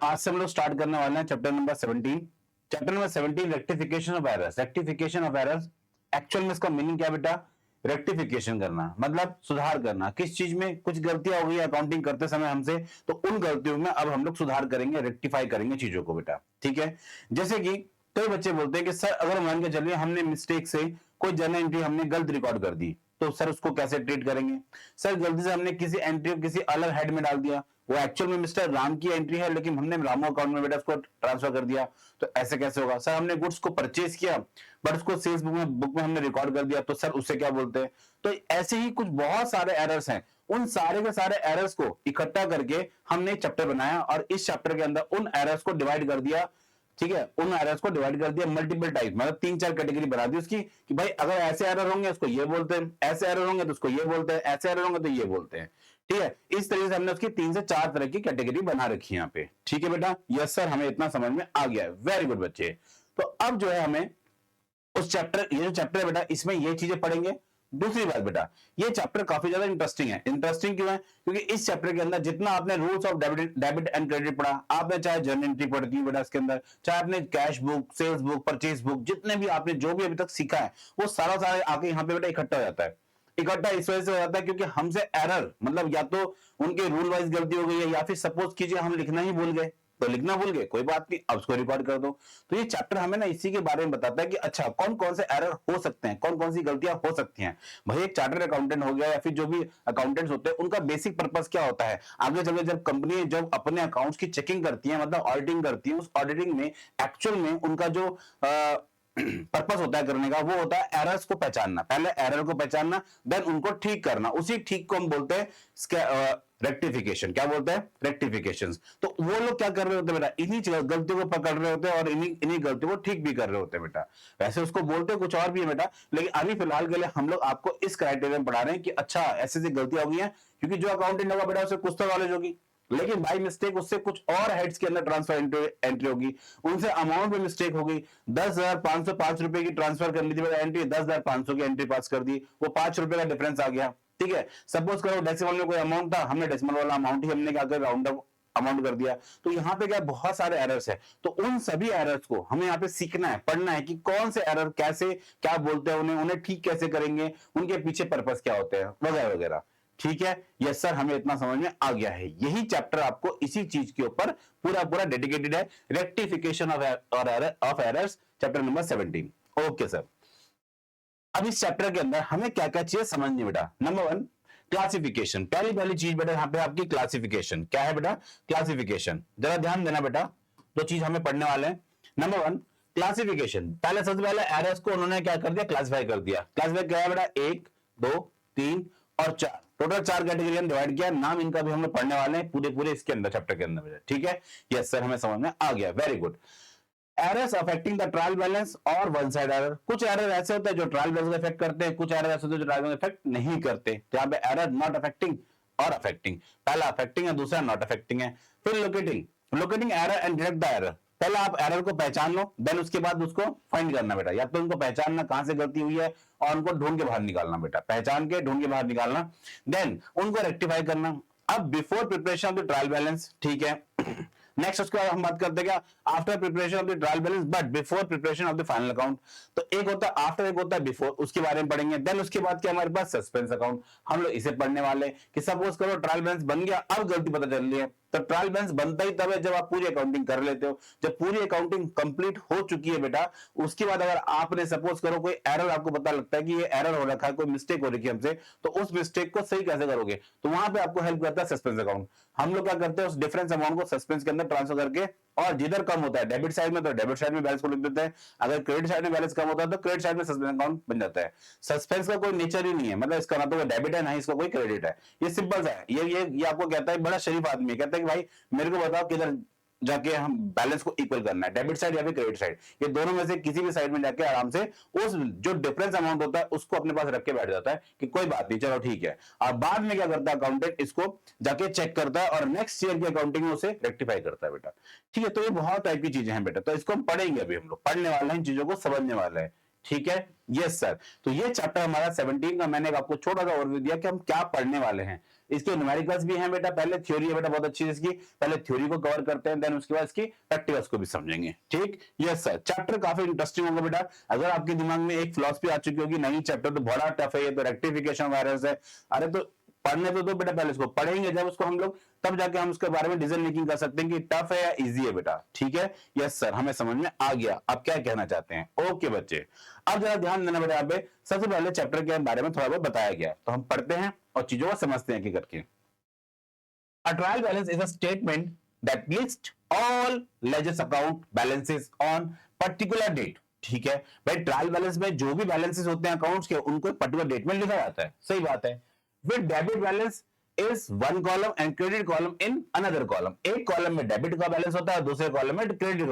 आज से हम लोग स्टार्ट करने वाले हैं chapter number 17। Chapter number 17 rectification of errors. Rectification of errors actual में इसका मीनिंग क्या बेटा? रेक्टिफिकेशन करना मतलब सुधार करना। किस चीज में कुछ गलतियां हो गई अकाउंटिंग करते समय हमसे, तो उन गलतियों में अब हम लोग सुधार करेंगे, रेक्टिफाई करेंगे चीजों को बेटा। ठीक है, जैसे कि कई बच्चे बोलते हैं कि सर अगर मान के चलिए हमने मिस्टेक से कोई जर्नल एंट्री हमने गलत रिकॉर्ड कर दी, तो सर उसको कैसे ट्रीट करेंगे? सर गलती से हमने किसी एंट्री को किसी अलग हेड में डाल दिया, वो एक्चुअल में मिस्टर राम की एंट्री है लेकिन हमने रामू अकाउंट में बेटा उसको ट्रांसफर कर दिया, तो ऐसे कैसे होगा? सर हमने गुड्स को परचेज किया बट उसको सेल्स बुक में हमने रिकॉर्ड कर दिया, तो सर उससे क्या बोलते हैं? तो ऐसे ही कुछ बहुत सारे एरर्स हैं। उन सारे के सारे एरर्स को इकट्ठा करके हमने चैप्टर बनाया और इस चैप्टर के अंदर उन एरर्स को डिवाइड कर दिया। ठीक है, उन एरर्स को डिवाइड कर दिया मल्टीपल टाइप, मतलब 3-4 कैटेगरी बना दी उसकी कि भाई अगर ऐसे एरर होंगे उसको ये बोलते हैं, ऐसे एरर होंगे तो उसको ये बोलते हैं, ऐसे एरर होंगे तो ये बोलते हैं। ठीक है, इस तरीके से हमने उसकी 3 से 4 तरह की कैटेगरी बना रखी है यहाँ पे। ठीक है बेटा, यस सर, हमें इतना समझ में आ गया है। वेरी गुड बच्चे। तो अब जो है हमें उस चैप्टर, ये जो चैप्टर है बेटा इसमें ये चीजें पढ़ेंगे। दूसरी बात बेटा, ये चैप्टर काफी ज्यादा इंटरेस्टिंग है। इंटरेस्टिंग क्यों है? क्योंकि इस चैप्टर के अंदर जितना आपने rules of debit and credit पढ़ा, आपने चाहे जर्नल एंट्री पढ़ी थी बेटा इसके अंदर, चाहे आपने cash book, sales book, purchase book, जितने भी आपने जो भी अभी तक सीखा है वो सारा सारा आके यहाँ पे बेटा इकट्ठा हो जाता है। इकट्ठा इस वजह से हो जाता है क्योंकि हमसे एरर मतलब या तो उनके रूल वाइज गलती हो गई है या फिर सपोज कीजिए हम लिखना ही भूल गए, तो लिखना भूल गए कोई बात नहीं, अब उसको रिकॉर्ड कर दो। तो ये चैप्टर हमें ना इसी के बारे में बताता है कि अच्छा कौन कौन से एरर हो सकते हैं, कौन कौन सी गलतियां हो सकती हैं। भाई एक चार्टर्ड अकाउंटेंट हो गया या फिर जो भी अकाउंटेंट्स होते हैं उनका बेसिक पर्पस क्या होता है? आगे चलकर जब कंपनी जब अपने अकाउंट्स की चेकिंग करती है मतलब ऑडिटिंग करती है, उस ऑडिटिंग में एक्चुअल में उनका जो पर्पस होता है करने का वो होता है एरर्स को पहचानना। पहले एरर को पहचानना, देन उनको ठीक करना। उसी ठीक को हम बोलते हैं रेक्टिफिकेशन। क्या बोलते हैं? रेक्टिफिकेशन। तो वो लोग क्या कर रहे होते हैं बेटा? इन्हीं गलतियों को पकड़ रहे होते हैं और इन्हीं गलतियों को ठीक भी कर रहे होते हैं बेटा। वैसे उसको बोलते हैं कुछ और भी है बेटा, लेकिन अभी फिलहाल के लिए हम लोग आपको इस क्राइटेरिया में पढ़ा रहे हैं कि अच्छा ऐसी ऐसी गलतियां हो गई हैं, क्योंकि जो अकाउंटेंट होगा बेटा उसे कुछ तो नॉलेज होगी, लेकिन बाई मिस्टेक उससे कुछ और हेड्स के अंदर ट्रांसफर एंट्री होगी, उनसे अमाउंट में मिस्टेक हो गई। 10,505 रुपए की ट्रांसफर करनी थी एंट्री, 10,500 की एंट्री पास कर दी, वो 5 रुपए का डिफरेंस आ गया। ठीक है, सपोज करो डेसिमल में कोई अमाउंट था, हमने डेसिमल वाला अमाउंट ही हमने क्या कर राउंड अप अमाउंट कर दिया। तो यहाँ पे क्या बहुत सारे एरर्स है, तो उन सभी एरर्स को हमें यहाँ पे सीखना है, पढ़ना है कि कौन से एरर कैसे क्या बोलते हैं, उन्हें ठीक कैसे करेंगे, उनके पीछे पर्पस क्या होते हैं वगैरह वगैरह। ठीक है, यस सर, हमें इतना समझ में आ गया है। यही चैप्टर आपको इसी चीज के ऊपर पूरा पूरा डेडिकेटेड है, rectification of errors, chapter number 17। Okay sir, अब इस चैप्टर के अंदर हमें क्या क्या चीजें समझनी बेटा? Number 1 classification. पहली चीज बेटा यहाँ पे आपकी क्लासिफिकेशन। क्या है बेटा? क्लासिफिकेशन। जरा ध्यान देना बेटा, दो चीज हमें पढ़ने वाले हैं। Number 1 classification. पहले सबसे पहले एरर्स को उन्होंने क्या कर दिया? क्लासिफाई कर दिया। क्लासिफाई क्या है बेटा? 1, 2, 3 और 4, टोटल 4 कैटेगरी में डिवाइड किया। नाम इनका भी हम लोग पढ़ने वाले हैं पूरे पूरे इसके अंदर चैप्टर के अंदर। ठीक है, यस सर, हमें समझ में आ गया। Very good. Errors affecting the trial balance और वन साइड एरर। कुछ एरर ऐसे होते हैं जो ट्रायल बैलेंस को अफेक्ट करते हैं, कुछ एरर ऐसे होते हैं जो ट्रायल बैलेंस अफेक्ट नहीं करते। तो यहाँ पे एरर नॉट अफेक्टिंग और अफेक्टिंग, पहला अफेक्टिंग है, दूसरा नॉट अफेक्टिंग है। फिर locating error and detect the error. पहले आप एरर को पहचान लो, देन उसके बाद उसको फाइंड करना बेटा। या तो उनको पहचानना कहां से गलती हुई है और उनको ढूंढ के बाहर निकालना बेटा, पहचान के ढूंढ के बाहर निकालना, देन उनको रेक्टिफाई करना। अब before preparation of the trial balance, ठीक है, नेक्स्ट उसके बाद हम बात करते हैं क्या? After preparation of the trial balance but before preparation of the final account. तो एक होता है आफ्टर, एक होता है बिफोर, उसके बारे में पढ़ेंगे। देन उसके बाद क्या हमारे पास? Suspense account. हम लोग इसे पढ़ने वाले हैं कि सपोज करो ट्रायल बैलेंस बन गया, अब गलती पता चल रही है, तो ट्रायल बैलेंस बनता ही तब है जब आप पूरी अकाउंटिंग कर लेते हो। जब पूरी अकाउंटिंग कंप्लीट हो चुकी है बेटा, उसके बाद अगर आपने सपोज करो कोई एरर आपको पता लगता है कि ये एरर हो रखा है, कोई मिस्टेक हो रही है हमसे, तो उस मिस्टेक को सही कैसे करोगे? तो वहां पे आपको हेल्प करता है सस्पेंस अकाउंट। हम लोग क्या करते हैं? उस डिफरेंस अमाउंट को सस्पेंस के अंदर ट्रांसफर करके, और जिधर कम होता है डेबिट साइड में तो डेबिट साइड में बैलेंस को लिख देते हैं, अगर क्रेडिट साइड में बैलेंस कम होता है तो क्रेडिट साइड में सस्पेंस अकाउंट बन जाता है। सस्पेंस का कोई नेचर ही नहीं है, मतलब इसका ना तो डेबिट है ना ही इसका कोई क्रेडिट है, ये सिंपल सा है। ये आपको कहता है, बड़ा शरीफ आदमी है, कहता है कि भाई मेरे को बताओ किधर जाके हम बैलेंस को इक्वल करना है, डेबिट साइड या फिर क्रेडिट साइड। ये दोनों में से किसी भी साइड में जाके आराम से उस जो डिफरेंस अमाउंट होता है उसको अपने पास रख के बैठ जाता है कि कोई बात नहीं, चलो ठीक है। और बाद में क्या करता है अकाउंटेंट? इसको जाके चेक करता है और नेक्स्ट ईयर की अकाउंटिंग में उसे रेक्टिफाई करता है बेटा। ठीक है, तो ये बहुत टाइप की चीजें हैं बेटा, तो इसको हम पढ़ेंगे, अभी हम लोग पढ़ने वाले हैं, इन चीजों को समझने वाले हैं। ठीक है, यस सर। तो ये चैप्टर हमारा 17 का मैंने आपको छोटा सा ओवरव्यू दिया कि हम क्या पढ़ने वाले हैं। इसके न्यूमेरिकल्स भी हैं बेटा, पहले थ्योरी है बेटा बहुत अच्छी है इसकी, पहले थ्योरी को कवर करते हैं, देन उसके बाद इसकी प्रैक्टिकल्स को भी समझेंगे। ठीक, यस सर। चैप्टर काफी इंटरेस्टिंग होगा बेटा। अगर आपके दिमाग में एक फिलॉसफी आ चुकी होगी नहीं चैप्टर तो बड़ा टफ है, ये तो रेक्टिफिकेशन ऑफ एरर्स है, अरे तो पढ़ने तो दो बेटा, पहले इसको पढ़ेंगे जब उसको हम लोग, तब जाके हम उसके बारे में डिसीजन मेकिंग कर सकते हैं कि टफ है या इजी है बेटा। ठीक है, यस सर, हमें समझ में आ गया आप क्या कहना चाहते हैं। ओके बच्चे, अब जरा ध्यान देना बेटा, यहाँ पे सबसे पहले चैप्टर के बारे में थोड़ा बहुत बताया गया, तो हम पढ़ते हैं और चीजों को समझते हैं कि करके। A trial balance is a statement that lists all ledgers account balances on particular date। ठीक है भाई, ट्रायल बैलेंस में जो भी बैलेंसेस होते हैं अकाउंट्स के, उनको पर्टिकुलर डेट में लिखा जाता है, सही बात है। फिर debit balance is one column and credit column in another column. एक कॉलम में डेबिट का बैलेंस होता है, दूसरे कॉलम में क्रेडिट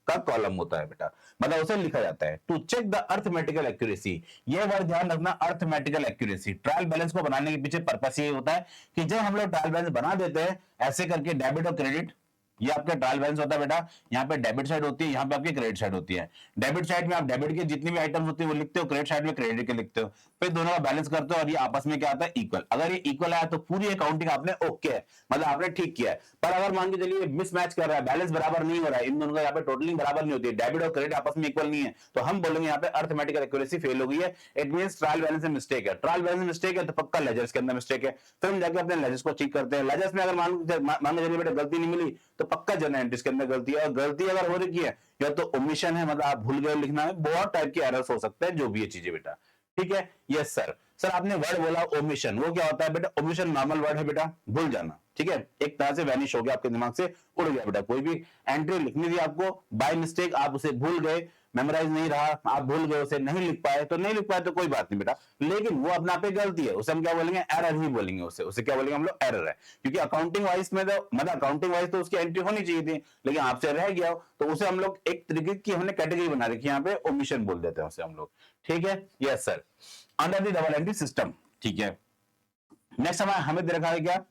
का कॉलम होता है बेटा, मतलब उसे लिखा जाता है। To check the arithmetical accuracy, ये वर्ड ध्यान रखना, अर्थमेटिकल एक्यूरेसी। ट्रायल बैलेंस को बनाने के पीछे पर्पस ये होता है कि जब हम लोग ट्रायल बैलेंस बना देते हैं ऐसे करके, डेबिट और क्रेडिट, ये आपका ट्रायल बैलेंस होता है बेटा, यहाँ पे डेबिट साइड होती है, यहाँ पे आपकी क्रेडिट साइड होती है। डेबिट साइड में आप डेबिट के जितनी भी आइटम्स होती है वो लिखते हो, क्रेडिट साइड में क्रेडिट के लिखते हो, फिर दोनों का बैलेंस करते हो और ये आपस में क्या आता है, इक्वल। अगर ये इक्वल आया तो पूरी अकाउंटिंग आपने ओके है, मतलब आपने ठीक किया है। पर अगर मान के चलिए मिसमैच कर रहा है, बैलेंस बराबर नहीं हो रहा है, इन दोनों का यहाँ पे टोटलिंग बराबर नहीं होती है, डेबिट और क्रेडिट आपस में इक्वल नहीं है, तो हम बोलेंगे यहाँ पे अर्थमेटिकल एक्यूरेसी फेल हो गई है। इट मींस ट्रायल बैलेंस में मिस्टेक है। ट्रायल बैलेंस में मिस्टेक है तो पक्का लेजर्स के अंदर मिस्टेक है। फिर हम जाके अपने लेजर्स को चेक करते हैं। लेजर्स में अगर मान के चलिए बेटा गलती नहीं मिली तो पक्का जर्नल एंट्रीज के अंदर गलती है, और गलती अगर हो रही है या तो ओमिशन है, मतलब आप भूल गए लिखना है, बहुत टाइप के एरर्स हो सकते हैं, जो भी ये चीजें बेटा। ठीक है, यस सर। सर आपने वर्ड बोला ओमिशन, वो क्या होता है बेटा? ओमिशन नॉर्मल वर्ड है बेटा, भूल जाना। ठीक है, एक तरह से वैनिश हो गया, आपके दिमाग से उड़ गया बेटा। कोई भी एंट्री लिखनी थी आपको, बाय मिस्टेक आप उसे भूल गए, मेमोराइज नहीं रहा, आप भूल गए, उसे नहीं लिख पाए तो नहीं लिख पाए तो कोई बात नहीं बेटा, लेकिन वो अपना पे गलती है, उसे हम क्या बोलेंगे? एरर ही बोलेंगे। उसे क्या बोलेंगे हम लोग? एरर है। क्योंकि अकाउंटिंग वाइज में तो, मतलब अकाउंटिंग वाइज तो उसकी एंट्री होनी चाहिए थी, लेकिन आपसे रह गया तो उसे हम लोग एक तरीके की हमने कैटेगरी बना रखी है, यहाँ पे ओमिशन बोल देते हैं उसे हम लोग। ठीक है, yes sir, under the double entry system. ठीक है, नेक्स्ट हमें दे रखा है क्या?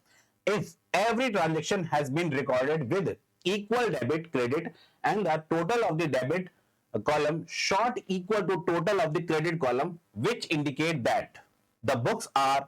If every transaction has been recorded with equal debit credit and the total of the debit column short equal to total of the credit column, which indicate that the books are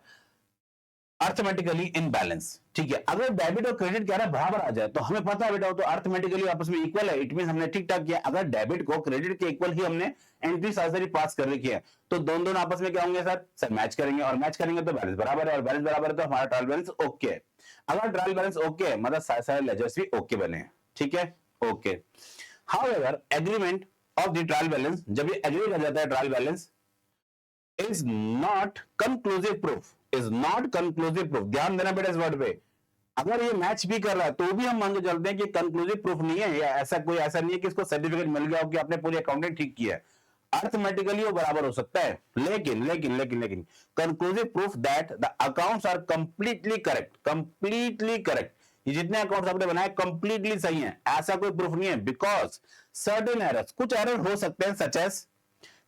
arithmetically in balance. ठीक है, अगर debit और credit क्या है बराबर आ जाए तो हमें पता है बेटा वो तो अर्थमेटिकली आपस में इक्वल है, इट मींस हमने ठीक ठाक किया। अगर डेबिट को क्रेडिट के इक्वल ही हमने एंट्री सारी पास कर रखी है तो दोनों आपस में क्या होंगे सर मैच करेंगे, और मैच करेंगे तो बैलेंस बराबर है, और बैलेंस बराबर है तो हमारा ट्रायल बैलेंस ओके है। अगर ट्रायल बैलेंस ओके है मतलब सारे लेजर्स भी ओके बने हैं। ठीक है, okay. However agreement of the trial balance, जब ये एग्री कर जाता है trial balance, is not conclusive proof, is not conclusive proof. ध्यान देना बेटा इस वर्ड पे, अगर ये मैच भी कर रहा है तो भी हम मान के चलते हैं कि कंक्लूसिव प्रूफ नहीं है, या ऐसा नहीं है कि इसको सर्टिफिकेट मिल गया हो कि आपने पूरी अकाउंटिंग ठीक की है। अर्थमेटिकली वो बराबर हो सकता है, लेकिन लेकिन लेकिन लेकिन conclusive proof that the accounts are completely correct, completely correct, ये जितने अकाउंट्स आपने बनाए कंप्लीटली सही हैं, ऐसा कोई प्रूफ नहीं है। बिकॉज सर्टेन एरर्स, कुछ एरर हो सकते हैं, सच एज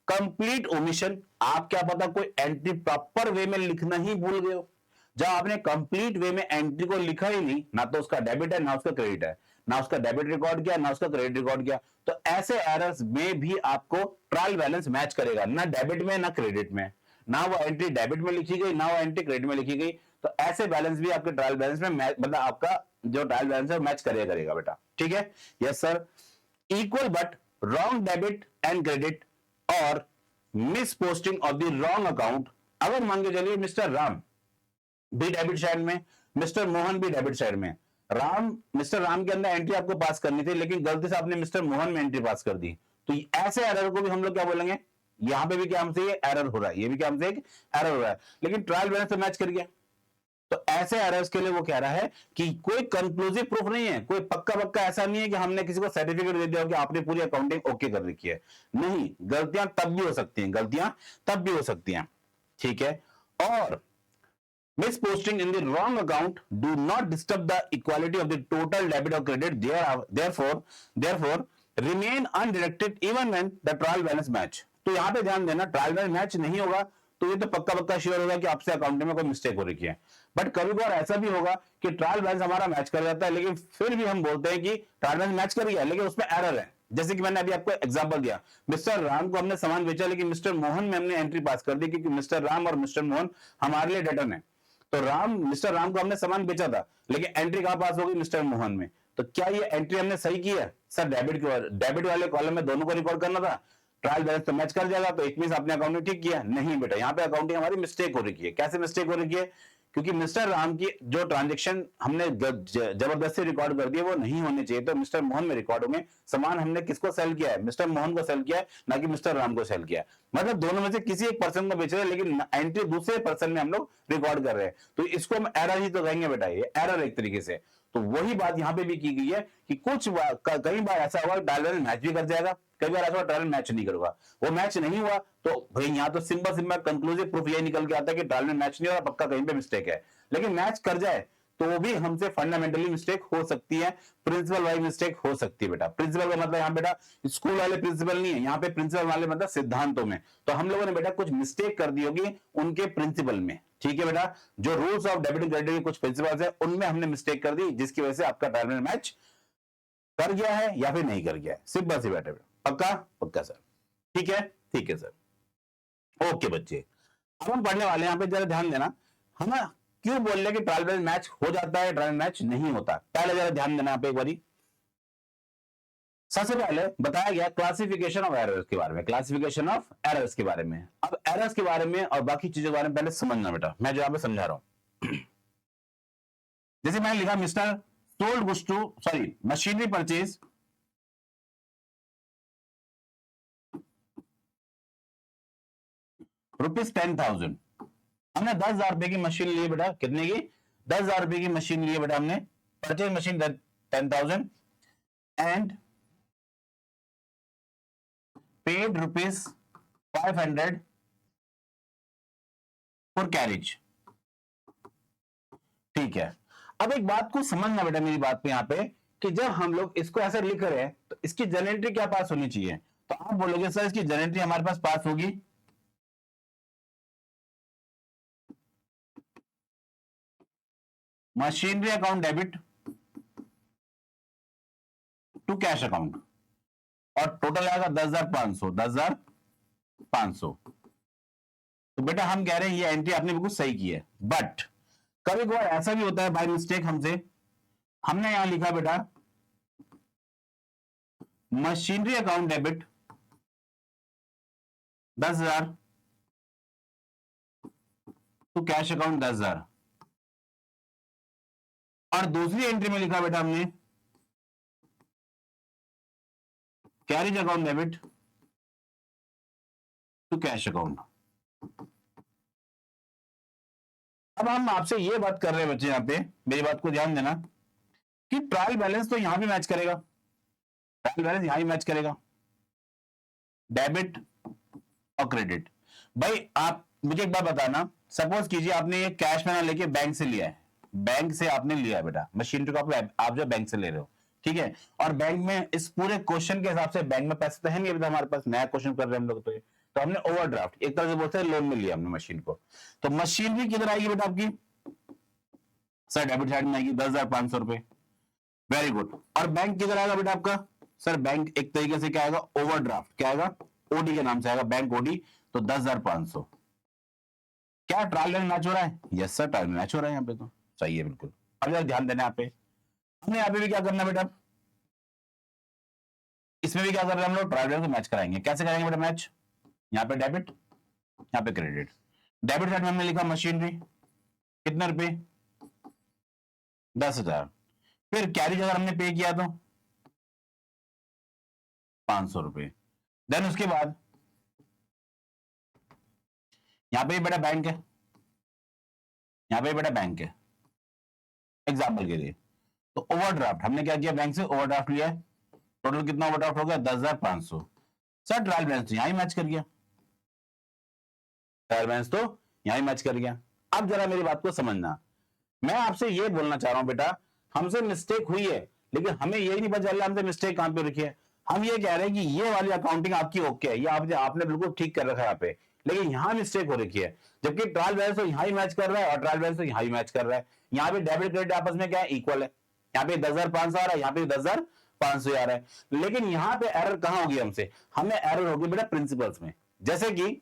कंप्लीट ओमिशन। आप क्या पता कोई एंट्री प्रॉपर वे में लिखना ही भूल गए हो, जब आपने कंप्लीट वे में एंट्री को लिखा ही नहीं, ना तो उसका डेबिट है ना उसका क्रेडिट है, ना उसका डेबिट रिकॉर्ड किया ना उसका क्रेडिट रिकॉर्ड किया, तो ऐसे एरर्स में भी आपको ट्रायल बैलेंस मैच करेगा, ना डेबिट में ना क्रेडिट में, ना वो एंट्री डेबिट में लिखी गई ना वो एंट्री क्रेडिट में लिखी गई, तो ऐसे बैलेंस भी आपके ट्रायल बैलेंस में मतलब आपका जो ट्रायल बैलेंस है मैच करेगा बेटा। ठीक है, yes sir. Equal but wrong debit and credit और misposting of the wrong account. अगर मान के चलिए मिस्टर राम भी डेबिट साइड में, मिस्टर मोहन भी डेबिट साइड में, मिस्टर राम के अंदर एंट्री आपको पास करनी थी लेकिन गलती से आपने मिस्टर मोहन में एंट्री पास कर दी, तो ऐसे एरर को भी हम लोग क्या बोलेंगे? यहां पे भी क्या हमसे ये एरर हो रहा है, ये भी क्या हमसे एक एरर हो रहा है, लेकिन ट्रायल बैलेंस से मैच कर गया। तो ऐसे एरर्स के लिए वो कह रहा है कि कोई कंक्लूसिव प्रूफ नहीं है, कोई पक्का ऐसा नहीं है कि हमने किसी को सर्टिफिकेट दे दिया कि आपने पूरी अकाउंटिंग ओके कर रखी है। नहीं, गलतियां तब भी हो सकती हैं, गलतियां तब भी हो सकती हैं। ठीक है, और misposting in the wrong account do not disturb the equality of the total debit और credit, therefore remain undetected even when the trial balance match. तो यहां पे ध्यान देना, ट्रायल बैलेंस मैच नहीं होगा तो ये तो पक्का श्योर होगा कि आपसे अकाउंटिंग में कोई मिस्टेक हो रखी है। बट कभी बार ऐसा भी होगा कि ट्रायल बैलेंस हमारा मैच कर जाता है, लेकिन फिर भी हम बोलते हैं कि ट्रायल बैलेंस मैच कर गया लेकिन उसमें एरर है, जैसे कि मैंने अभी आपको एग्जांपल दिया, मिस्टर राम को हमने सामान बेचा लेकिन मिस्टर मोहन में हमने एंट्री पास कर दी, क्योंकि मिस्टर राम और मिस्टर मोहन हमारे लिए डेटर है। तो मिस्टर राम को हमने सामान बेचा था लेकिन एंट्री कहां पास होगी, मिस्टर मोहन में। तो क्या ये एंट्री हमने सही की है? सर डेबिट वाले कॉलम में दोनों को रिकॉर्ड करना था, ट्रायल बैलेंस तो मैच कर जाएगा, तो इट मींस आपने अकाउंटिंग ठीक किया। नहीं बेटा, यहाँ पे अकाउंटिंग हमारी मिस्टेक हो रही है। कैसे मिस्टेक हो रही है? क्योंकि मिस्टर राम की जो ट्रांजेक्शन हमने जबरदस्ती रिकॉर्ड कर दी है वो नहीं होने चाहिए, तो मिस्टर मोहन में रिकॉर्ड होंगे। सामान हमने किसको सेल किया है? मिस्टर मोहन को सेल किया है, ना कि मिस्टर राम को सेल किया है। मतलब दोनों में से किसी एक पर्सन को बेच रहे हैं लेकिन एंट्री दूसरे पर्सन में हम लोग रिकॉर्ड कर रहे हैं, तो इसको हम एरर ही तो कहेंगे बेटा, ये एरर एक तरीके से। तो वही बात यहाँ पे भी की गई है कि कई बार ऐसा होगा ट्रायल मैच भी कर जाएगा, कई बार ऐसा ट्रायल मैच नहीं करूंगा। वो मैच नहीं हुआ तो भाई यहाँ तो सिंपल कंक्लूसिव प्रूफ ये निकल के आता है कि ट्रायल में मैच नहीं हो रहा, पक्का कहीं पे मिस्टेक है। लेकिन मैच कर जाए तो वो भी हमसे फंडामेंटली मिस्टेक हो सकती है, प्रिंसिपल वाली मिस्टेक हो सकती है बेटा। प्रिंसिपल का मतलब यहाँ बेटा स्कूल वाले प्रिंसिपल नहीं है, यहाँ पे प्रिंसिपल वाले मतलब सिद्धांतों में। तो हम लोगों ने बेटा कुछ मिस्टेक कर दी होगी उनके प्रिंसिपल में, ठीक है बेटा। जो rules of debit and credit के कुछ प्रिंसिपल्स है उनमें हमने मिस्टेक कर दी, जिसकी वजह से आपका ट्रायल में मैच कर गया है या फिर नहीं कर गया है। सिंपल सी बात है बेटा। पक्का? पक्का सर। ठीक है, ठीक है सर। ओके बच्चे, अब हम पढ़ने वाले हैं, यहाँ पे जरा ध्यान देना। हम क्यों बोल रहे कि ट्रायल बैलेंस मैच हो जाता है, ट्रायल मैच नहीं होता? पहले जरा ध्यान देना यहाँ पे एक बारी। सबसे पहले बताया गया क्लासिफिकेशन ऑफ एरर्स के बारे में, क्लासिफिकेशन ऑफ एरर्स के बारे में। अब एरर्स के बारे में और बाकी चीजों के बारे में पहले समझना बेटा, मैं जो यहाँ पे समझा रहा हूं। जैसे मैंने लिखा mister sold goods to machinery purchase ₹10,000। हमने 10,000 रुपए की मशीन ली बेटा, कितने की? 10,000 रुपए की मशीन ली बेटा हमने, purchase machine 10,000 and paid ₹500 for carriage. ठीक है, अब एक बात को समझना बेटा मेरी बात पे यहाँ पे, कि जब हम लोग इसको ऐसे लिख रहे हैं तो इसकी जनरेटरी क्या पास होनी चाहिए? तो आप बोलोगे सर इसकी जनरेटरी हमारे पास पास होगी machinery account debit to cash account, और टोटल आएगा 10,500। तो बेटा हम कह रहे हैं ये एंट्री आपने बिल्कुल सही की है, बट कभी कभार ऐसा भी होता है बाय मिस्टेक हमसे, हमने यहां लिखा बेटा machinery account debit 10,000 to cash account 10,000, और दूसरी एंट्री में लिखा बेटा हमने carriage account debit to cash account. अब हम आपसे ये बात कर रहे हैं बच्चे, यहां पे मेरी बात को ध्यान देना कि ट्रायल बैलेंस तो यहां भी मैच करेगा, ट्रायल बैलेंस यहां भी मैच करेगा, डेबिट और क्रेडिट। भाई आप मुझे एक बात बताना, सपोज कीजिए आपने ये कैश में ना लेके बैंक से लिया है, बैंक से आपने लिया है बेटा मशीनरी को, आप जो बैंक से ले रहे हो, ठीक है। और बैंक में इस पूरे क्वेश्चन के हिसाब से बैंक में पैसे तो है नहीं अभी, हमारे पास नया क्वेश्चन कर रहे हैं हम लोग, तो हमने ओवरड्राफ्ट एक तरह से बोलते हैं लोन में लिया हमने मशीन को। तो मशीन भी किधर आएगी बेटा आपकी? सर डेबिट साइड में आएगी 10,500 रुपए। Very good. और बैंक किधर आएगा बेटा आपका? सर बैंक एक तरीके से क्या आएगा? ओवरड्राफ्ट। क्या आएगा? ओडी के नाम से आएगा, बैंक ओडी। तो 10,500। क्या ट्रायल बैलेंस मैच हो रहा है? यस सर, ट्रायल मैच हो रहा है यहाँ पे, तो सही है बिल्कुल। अब जरा ध्यान देना यहाँ पे, हमने यहाँ पे भी क्या करना बेटा, इसमें भी क्या कर रहे हैं हम लोग? ट्रायल बैलेंस को मैच कराएंगे। कैसे करेंगे बेटा मैच? यहाँ पे डेबिट, यहाँ पे क्रेडिट। डेबिट साइड में हमने लिखा मशीनरी, कितने रुपए? 10,000। फिर कैरेज अगर हमने पे किया तो 500 रुपए। देन उसके बाद यहां पे बेटा बैंक है, यहां पे बेटा बैंक है एग्जाम्पल के लिए। तो ओवरड्राफ्ट हमने क्या किया? बैंक से ओवरड्राफ्ट लिया है। टोटल कितना ओवरड्राफ्ट हो गया? 10,500। सर ट्रायल बैलेंस यहां ही मैच कर गया, ट्रायल बैलेंस तो यहां ही मैच कर गया। अब जरा मेरी बात को समझना, मैं आपसे ये बोलना चाह रहा हूं बेटा, हमसे मिस्टेक हुई है लेकिन हमें यही नहीं पता चल रहा हमसे मिस्टेक कहां पे रखी है। हम ये कह रहे हैं कि ये वाली अकाउंटिंग आपकी ओके है, ये आपने बिल्कुल ठीक कर रखा है यहाँ पे, लेकिन यहां मिस्टेक हो रखी है। जबकि ट्रायल बैलेंस तो यहां ही मैच कर रहा है और ट्रायल बैलेंस तो यहां ही मैच कर रहा है। यहाँ पे डेबिट क्रेडिट आपस में क्या है? इक्वल है। यहाँ पे 10,500 आ रहा है, यहाँ पे 10,000 500 आ रहा है। लेकिन यहां पे एरर कहां होगी हमसे, हमें एरर होगी बेटा प्रिंसिपल्स में। जैसे कि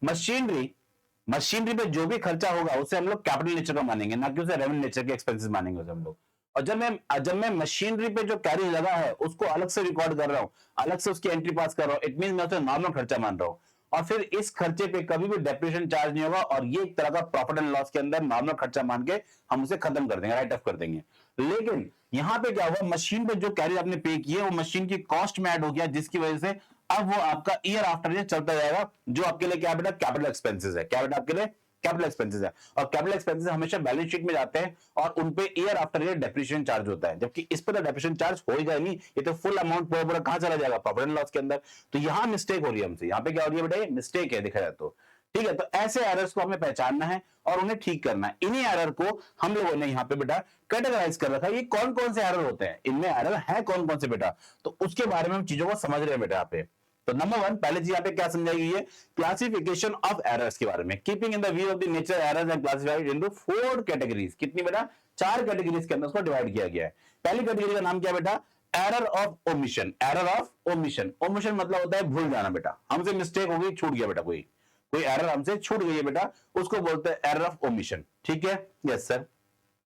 मशीनरी पे जो भी खर्चा होगा उसे हम लोग कैपिटल नेचर का मानेंगे, ना कि उसे रेवेन्यू नेचर के एक्सपेंसेस मानेंगे उसे हम लोग। और जब मैं मशीनरी पे जो कैरी लगा है उसको अलग से रिकॉर्ड कर रहा हूं, अलग से उसकी एंट्री पास कर रहा हूं, इट मीन मैं उसे नॉर्मल खर्चा मान रहा हूं। और फिर इस खर्चे पे कभी भी डेप्रिसिएशन चार्ज नहीं होगा, और ये एक तरह का प्रॉफिट एंड लॉस के अंदर नॉर्मल खर्चा मान के हम उसे खत्म कर देंगे, राइट ऑफ कर देंगे। लेकिन यहां पे क्या हुआ, मशीन पे जो कैरी आपने पे किए वो मशीन की कॉस्ट में ऐड हो गया, जिसकी वजह से अब वो आपका ईयर आफ्टर ईयर चलता जाएगा, जो आपके लिए क्या बेटा कैपिटल एक्सपेंसेस है। क्या बेटा आपके लिए कैपिटल एक्सपेंसेस है, और कैपिटल एक्सपेंसेस हमेशा बैलेंस शीट में जाते हैं और उन पे year after year depreciation charge होता है, जबकि इस पर तो डेप्रिसिएशन चार्ज होगा नहीं, ये तो फुल अमाउंट पूरा कहां चला जाएगा, प्रॉफिट एंड लॉस के अंदर। तो यहां मिस्टेक हो रही है हमसे, यहां पे क्या हो रही है बेटा, मिस्टेक है देखा जाए तो। ठीक है, तो ऐसे एरर्स को हमें पहचानना है और उन्हें ठीक करना है। इन्हीं एरर को हम लोगों ने यहाँ पे बेटा कैटेगराइज कर रखा है, ये कौन कौन से एरर होते हैं, इनमें एरर है कौन कौन से बेटा, तो उसके बारे में हम चीजों को समझ रहे हैं बेटा यहाँ पे। तो नंबर 1 पहले चीज यहाँ पे क्या समझाई गई है, क्लासिफिकेशन ऑफ एरर्स के बारे में। Keeping in the view of the nature errors and classified into 4 categories. कितनी बेटा, 4 कैटेगरीज के अंदर उसको डिवाइड किया गया है। पहली कैटेगरी का नाम क्या बेटा, error of omission. Error of omission, omission मतलब होता है भूल जाना बेटा, हमसे मिस्टेक हो गई, छूट गया बेटा, कोई एरर हमसे छूट गई है बेटा, उसको बोलते हैं एरर ऑफ ओमिशन। ठीक है, यस सर।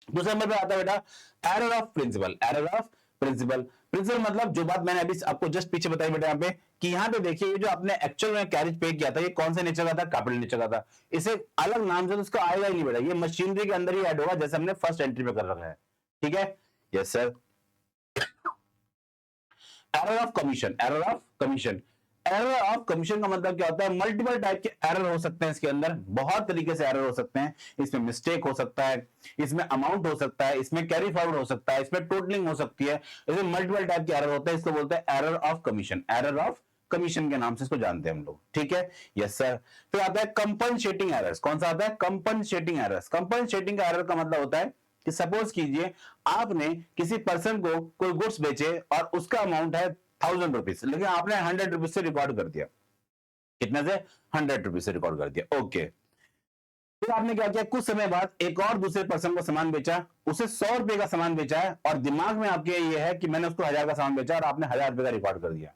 दूसरे नंबर पे आता है बेटा error of principle. Error of principle, principle मतलब जो बात मैंने अभी आपको जस्ट पीछे बताई बेटा यहाँ पे, कि यहाँ पे देखिए ये जो आपने एक्चुअल में कैरेज पे किया था, ये कौन से नेचर का था, कैपिटल नेचर का था। इसे अलग नाम से तो इसका आएगा ही नहीं बेटा, ये मशीनरी के अंदर ही ऐड होगा, जैसे हमने फर्स्ट एंट्री पे कर रखा है। ठीक है, yes sir. Error of commission. Error of commission, error of commission का मतलब क्या होता है, मल्टीपल टाइप के एरर हो सकते हैं इसके अंदर, बहुत तरीके से एरर हो सकते हैं। इसमें मिस्टेक हो सकता है, इसमें अमाउंट हो सकता है, इसमें कैरी फॉरवर्ड हो सकता है, इसमें टोटलिंग हो सकती है, इसमें मल्टीपल टाइप के एरर होते हैं, इसको बोलते हैं error of commission. Error of commission के नाम से इसको जानते हैं हम लोग। ठीक है, यस सर। फिर आता है कंपनसेटिंग एरर्स। कौन सा आता है, कंपनसेटिंग एरर्स। कंपनसेटिंग एरर का मतलब होता है कि सपोज कीजिए आपने किसी पर्सन को कोई गुड्स बेचे और उसका अमाउंट है 1000 रुपीज, लेकिन आपने 100 रुपीज से रिकॉर्ड कर दिया। कितने से, 100 रुपीज से रिकॉर्ड कर दिया। ओके, फिर आपने क्या किया, कुछ समय बाद एक और दूसरे पर्सन को सामान बेचा, उसे 100 रुपए का सामान बेचा है, और दिमाग में आपके ये है कि मैंने उसको 1000 का सामान बेचा और आपने 1000 रुपए का रिकॉर्ड कर दिया।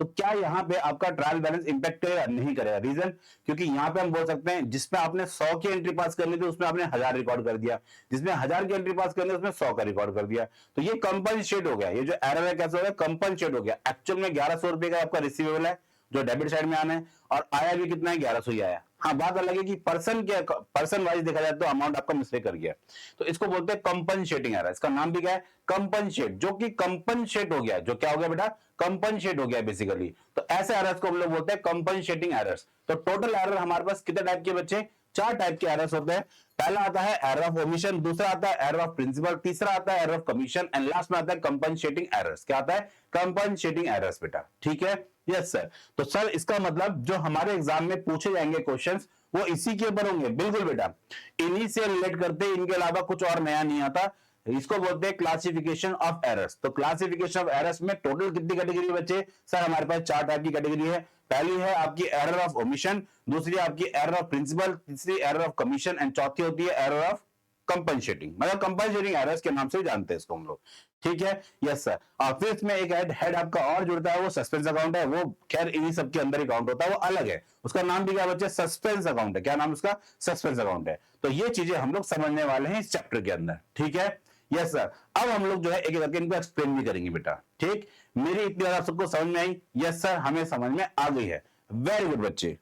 तो क्या यहां पे आपका ट्रायल बैलेंस इंपैक्ट करेगा, नहीं करेगा। रीजन, क्योंकि यहां पे हम बोल सकते हैं जिसमें आपने 100 की एंट्री पास करनी थी उसमें आपने 1000 रिकॉर्ड कर दिया, जिसमें 1000 की एंट्री पास करनी थी उसमें 100 का रिकॉर्ड कर दिया। तो ये कंपनसेट हो गया, ये जो एरर है कैसे हो गया, कंपनसेट हो गया। एक्चुअल में 1100 रुपए का आपका रिसीवेबल है जो डेबिट साइड में आना है, और आया भी कितना है, 1100 ही आया। हाँ, बात अलग है कि पर्सन वाइज देखा जाए तो अमाउंट आपका मिस्टेक कर गया, तो इसको बोलते हैं कंपनसेटिंग एरर। इसका नाम भी क्या है, कंपनसेट, जो कि कंपनसेट हो गया, जो क्या हो गया बेटा, कंपनसेट हो गया बेसिकली। तो ऐसे एरर्स को हम लोग बोलते हैं कंपनसेटिंग एरर्स। तो टोटल एरर हमारे पास कितने टाइप के बच्चे, 4 टाइप के एरर्स होते हैं। पहला आता है एरर ऑफ ओमिशन, दूसरा आता है एरर ऑफ प्रिंसिपल, तीसरा आता है error of commission, and last में आता है कंपनसेटिंग एरर्स। क्या आता है, कंपनसेटिंग एरर्स बेटा। ठीक है, यस सर। तो सर इसका मतलब जो हमारे एग्जाम में पूछे जाएंगे क्वेश्चंस वो इसी के ऊपर होंगे, बिल्कुल बेटा, इन्हीं से रिलेट करते, इनके अलावा कुछ और नया नहीं आता। इसको बोलते हैं क्लासिफिकेशन ऑफ एरर्स। तो क्लासिफिकेशन ऑफ एरर्स में टोटल कितनी कैटेगरी बच्चे, सर हमारे पास 4 टाइप की कैटेगरी है। पहली है आपकी एरर ऑफ ओमिशन, दूसरी आपकी एरर ऑफ प्रिंसिपल, तीसरी एरर ऑफ कमीशन, एंड चौथी होती है एरर ऑफ कंपनसेटिंग, मतलब कंपनसेटिंग एरर्स के नाम से जानते हैं इसको हम लोग। ठीक है, यस सर। और फिर इसमें एक हेड आपका और जुड़ता है, वो सस्पेंस अकाउंट है। वो खैर इन्हीं सब के अंदर ही काउंट होता है, वो अलग है, उसका नाम भी क्या बच्चे, सस्पेंस अकाउंट है। क्या नाम उसका, सस्पेंस अकाउंट है। तो ये चीजें हम लोग समझने वाले हैं इस चैप्टर के अंदर। ठीक है, यस सर। अब हम लोग जो है एक एक करके इनको एक्सप्लेन भी करेंगे बेटा। ठीक, मेरी इतनी बात सबको समझ में आई, यस सर, हमें समझ में आ गई है, वेरी गुड बच्चे।